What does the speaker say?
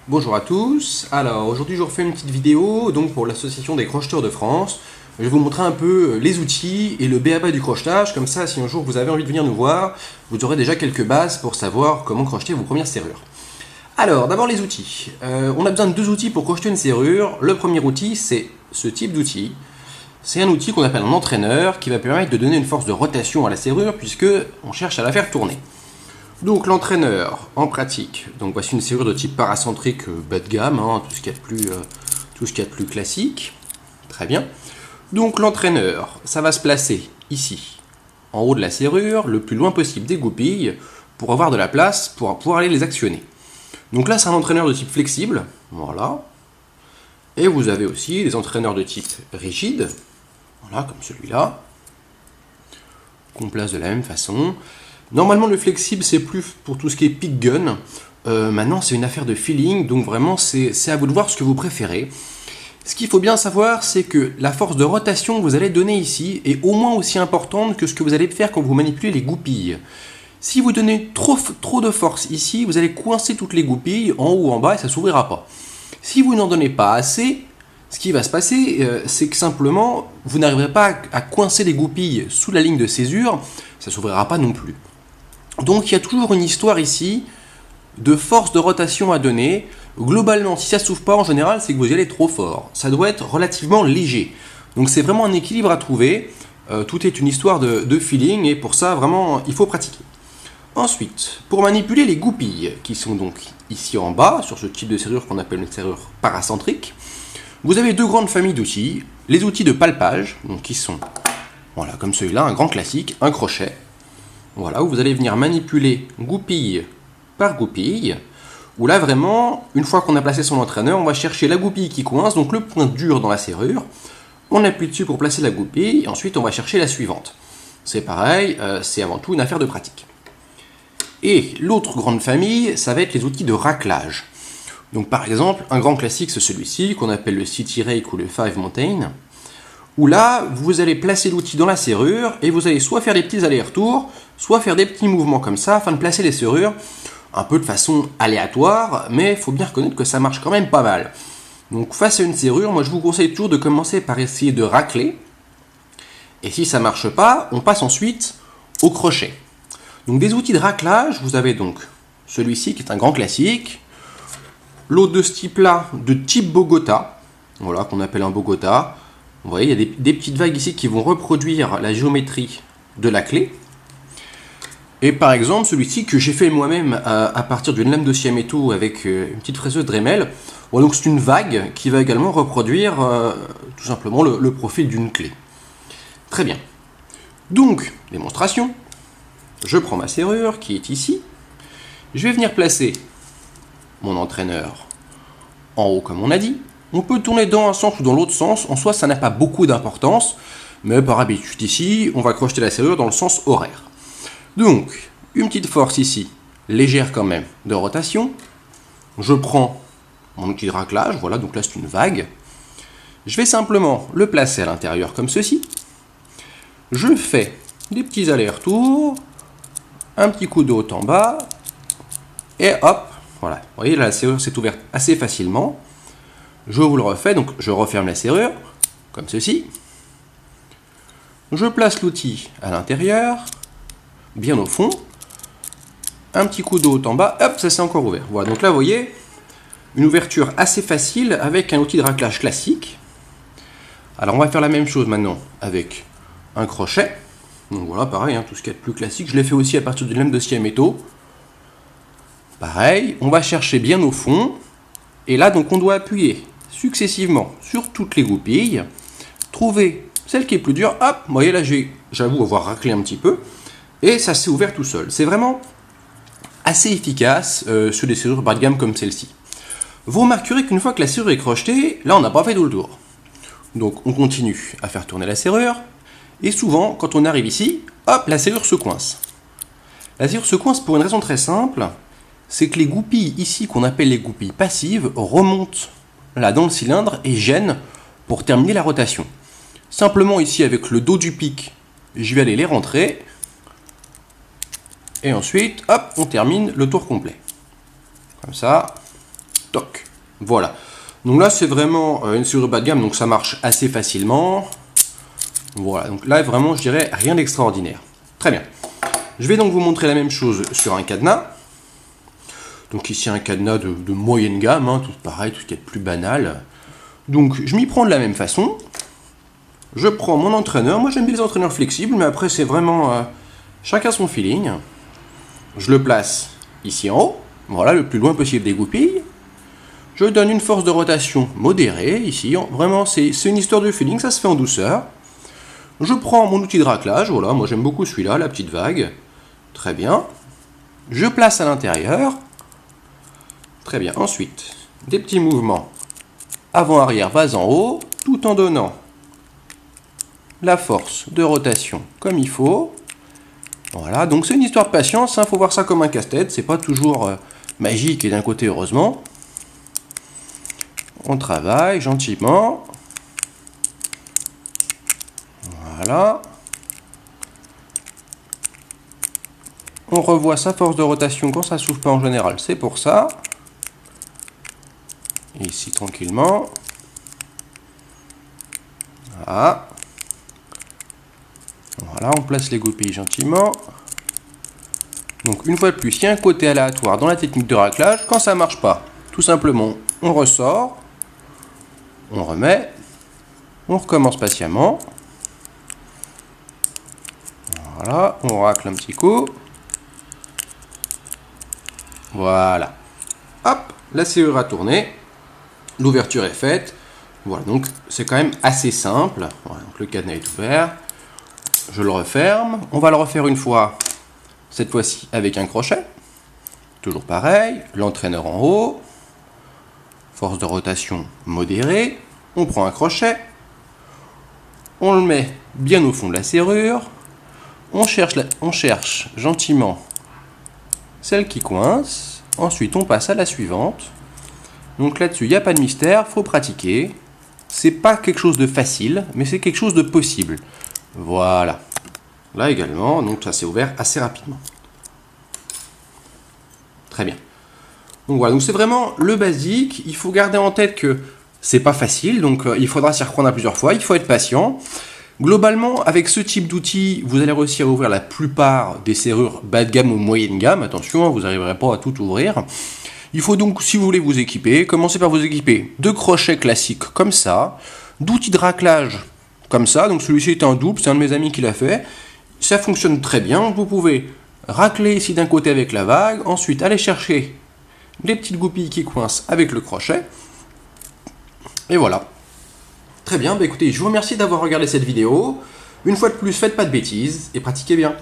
Bonjour à tous, alors aujourd'hui je vous refais une petite vidéo donc pour l'association des crocheteurs de France. Je vais vous montrer un peu les outils et le b.a-ba du crochetage, comme ça si un jour vous avez envie de venir nous voir, vous aurez déjà quelques bases pour savoir comment crocheter vos premières serrures. Alors d'abord les outils, on a besoin de deux outils pour crocheter une serrure. Le premier outil c'est ce type d'outil. C'est un outil qu'on appelle un entraîneur qui va permettre de donner une force de rotation à la serrure puisque on cherche à la faire tourner. Donc l'entraîneur en pratique, donc voici une serrure de type paracentrique bas de gamme, tout ce qu'il y a de plus classique. Très bien. Donc l'entraîneur, ça va se placer ici, en haut de la serrure, le plus loin possible des goupilles, pour avoir de la place pour pouvoir aller les actionner. Donc là c'est un entraîneur de type flexible, voilà. Et vous avez aussi des entraîneurs de type rigide, voilà comme celui-là, qu'on place de la même façon. Normalement, le flexible, c'est plus pour tout ce qui est pick gun. Maintenant, c'est une affaire de feeling, donc vraiment, c'est à vous de voir ce que vous préférez. Ce qu'il faut bien savoir, c'est que la force de rotation que vous allez donner ici est au moins aussi importante que ce que vous allez faire quand vous manipulez les goupilles. Si vous donnez trop de force ici, vous allez coincer toutes les goupilles, en haut ou en bas, et ça ne s'ouvrira pas. Si vous n'en donnez pas assez, ce qui va se passer, c'est que simplement, vous n'arriverez pas à coincer les goupilles sous la ligne de césure, ça ne s'ouvrira pas non plus. Donc il y a toujours une histoire ici de force de rotation à donner. Globalement, si ça ne s'ouvre pas en général, c'est que vous y allez trop fort. Ça doit être relativement léger. Donc c'est vraiment un équilibre à trouver. Tout est une histoire de feeling et pour ça, vraiment, il faut pratiquer. Ensuite, pour manipuler les goupilles, qui sont donc ici en bas, sur ce type de serrure qu'on appelle une serrure paracentrique, vous avez deux grandes familles d'outils. Les outils de palpage, donc qui sont, voilà, comme celui-là, un grand classique, un crochet. Voilà, où vous allez venir manipuler goupille par goupille, où là vraiment, une fois qu'on a placé son entraîneur, on va chercher la goupille qui coince, donc le point dur dans la serrure, on appuie dessus pour placer la goupille, et ensuite on va chercher la suivante. C'est pareil, c'est avant tout une affaire de pratique. Et l'autre grande famille, ça va être les outils de raclage. Donc par exemple, un grand classique c'est celui-ci, qu'on appelle le City Rake ou le Five Mountain, où là, vous allez placer l'outil dans la serrure et vous allez soit faire des petits allers-retours, soit faire des petits mouvements comme ça afin de placer les serrures un peu de façon aléatoire, mais il faut bien reconnaître que ça marche quand même pas mal. Donc face à une serrure, moi je vous conseille toujours de commencer par essayer de racler. Et si ça marche pas, on passe ensuite au crochet. Donc des outils de raclage, vous avez donc celui-ci qui est un grand classique, l'autre de ce type-là, de type Bogota, voilà qu'on appelle un Bogota. Vous voyez, il y a des petites vagues ici qui vont reproduire la géométrie de la clé. Et par exemple, celui-ci que j'ai fait moi-même à partir d'une lame de scie à métaux avec une petite fraiseuse Dremel. Bon, donc c'est une vague qui va également reproduire tout simplement le profil d'une clé. Très bien. Donc, démonstration. Je prends ma serrure qui est ici. Je vais venir placer mon entraîneur en haut comme on a dit. On peut tourner dans un sens ou dans l'autre sens, en soi ça n'a pas beaucoup d'importance, mais par habitude ici, on va crocheter la serrure dans le sens horaire. Donc, une petite force ici, légère quand même, de rotation. Je prends mon outil de raclage, voilà, donc là c'est une vague. Je vais simplement le placer à l'intérieur comme ceci. Je fais des petits allers-retours, un petit coup de haut en bas, et hop, voilà. Vous voyez, là la serrure s'est ouverte assez facilement. Je vous le refais, donc je referme la serrure, comme ceci. Je place l'outil à l'intérieur, bien au fond. Un petit coup de haut en bas, hop, ça s'est encore ouvert. Voilà, donc là, vous voyez, une ouverture assez facile avec un outil de raclage classique. Alors, on va faire la même chose maintenant avec un crochet. Donc voilà, pareil, tout ce qui est plus classique. Je l'ai fait aussi à partir d'une lame de scie à métaux. Pareil, on va chercher bien au fond. Et là, donc, on doit appuyer successivement sur toutes les goupilles, trouver celle qui est plus dure, hop, vous voyez là j'avoue avoir raclé un petit peu, et ça s'est ouvert tout seul. C'est vraiment assez efficace sur des serrures bas de gamme comme celle-ci. Vous remarquerez qu'une fois que la serrure est crochetée, là on n'a pas fait tout le tour. Donc on continue à faire tourner la serrure, et souvent quand on arrive ici, hop, la serrure se coince. La serrure se coince pour une raison très simple, c'est que les goupilles ici, qu'on appelle les goupilles passives, remontent là dans le cylindre et gênent pour terminer la rotation. Simplement ici avec le dos du pic, je vais aller les rentrer. Et ensuite, hop, on termine le tour complet. Comme ça. toc. Voilà. Donc là, c'est vraiment une serrure bas de gamme, donc ça marche assez facilement. Voilà, donc là, vraiment, je dirais rien d'extraordinaire. Très bien. Je vais donc vous montrer la même chose sur un cadenas. Donc ici, un cadenas de moyenne gamme, hein, tout pareil, tout ce qui est plus banal. Donc, je m'y prends de la même façon. Je prends mon entraîneur. Moi, j'aime bien les entraîneurs flexibles, mais après, c'est vraiment chacun son feeling. Je le place ici en haut. Voilà, le plus loin possible des goupilles. Je donne une force de rotation modérée, ici. Vraiment, c'est une histoire de feeling, ça se fait en douceur. Je prends mon outil de raclage, voilà, moi j'aime beaucoup celui-là, la petite vague. Très bien. Je place à l'intérieur. Très bien. Ensuite, des petits mouvements avant-arrière, bas en haut, tout en donnant la force de rotation comme il faut. Voilà, donc c'est une histoire de patience, il faut voir ça comme un casse-tête, c'est pas toujours magique et d'un côté heureusement. On travaille gentiment. Voilà. On revoit sa force de rotation quand ça souffle pas en général, c'est pour ça. Et ici tranquillement. Voilà. Voilà, on place les goupilles gentiment. Donc une fois de plus, il y a un côté aléatoire dans la technique de raclage. Quand ça marche pas, tout simplement, on ressort. On remet. On recommence patiemment. Voilà, on racle un petit coup. Voilà. Hop, la serrure a tourné. L'ouverture est faite. Voilà, donc c'est quand même assez simple. Voilà, donc le cadenas est ouvert. Je le referme. On va le refaire une fois, cette fois-ci avec un crochet. Toujours pareil, l'entraîneur en haut. Force de rotation modérée. On prend un crochet. On le met bien au fond de la serrure. On cherche gentiment celle qui coince. Ensuite, on passe à la suivante. Donc là-dessus, il n'y a pas de mystère, faut pratiquer. C'est pas quelque chose de facile, mais c'est quelque chose de possible. Voilà. Là également, donc ça s'est ouvert assez rapidement. Très bien. Donc voilà, donc c'est vraiment le basique. Il faut garder en tête que c'est pas facile, donc il faudra s'y reprendre à plusieurs fois. Il faut être patient. Globalement, avec ce type d'outil, vous allez réussir à ouvrir la plupart des serrures bas de gamme ou moyenne gamme. Attention, vous n'arriverez pas à tout ouvrir. Il faut donc, si vous voulez vous équiper, commencer par vous équiper de crochets classiques comme ça, d'outils de raclage comme ça. Donc celui-ci est un double, c'est un de mes amis qui l'a fait. Ça fonctionne très bien. Vous pouvez racler ici d'un côté avec la vague, ensuite aller chercher les petites goupilles qui coincent avec le crochet. Et voilà. Très bien, bah écoutez, je vous remercie d'avoir regardé cette vidéo. Une fois de plus, faites pas de bêtises et pratiquez bien.